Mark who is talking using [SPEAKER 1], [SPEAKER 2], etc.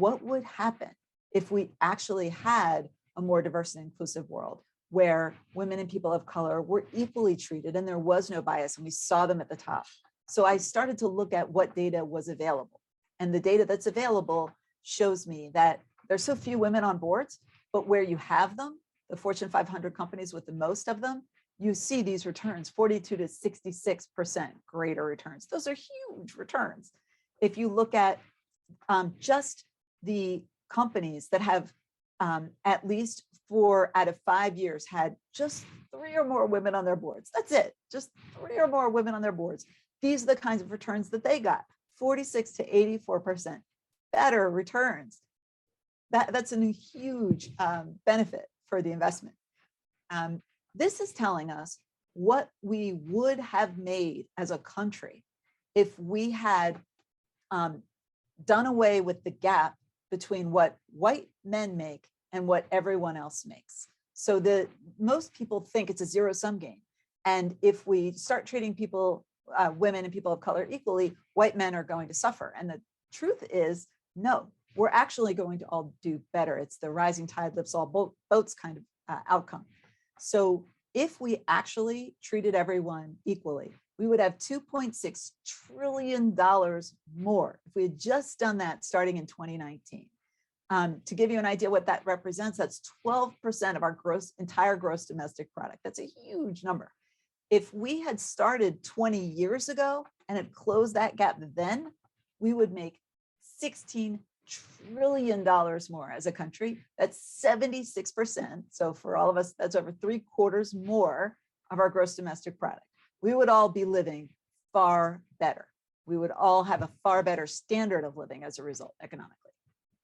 [SPEAKER 1] what would happen if we actually had a more diverse and inclusive world where women and people of color were equally treated and there was no bias and we saw them at the top. So I started to look at what data was available. And the data that's available shows me that there's so few women on boards, but where you have them, the Fortune 500 companies with the most of them, you see these returns, 42 to 66% greater returns. Those are huge returns. If you look at just the companies that have at least 4 out of 5 years had just 3 or more women on their boards. That's it, just 3 or more women on their boards. These are the kinds of returns that they got, 46 to 84% better returns. That's a huge benefit for the investment. This is telling us what we would have made as a country if we had done away with the gap between what white men make and what everyone else makes. So most people think it's a zero-sum game. And if we start treating people, women and people of color equally, white men are going to suffer. And the truth is, no, we're actually going to all do better. It's the rising tide lifts all boats kind of outcome. So if we actually treated everyone equally, we would have $2.6 trillion more if we had just done that starting in 2019. To give you an idea what that represents, that's 12% of our entire gross domestic product. That's a huge number. If we had started 20 years ago and had closed that gap then, we would make $16 trillion more as a country. That's 76%. So for all of us, that's over 3/4 more of our gross domestic product. We would all be living far better. We would all have a far better standard of living as a result economically.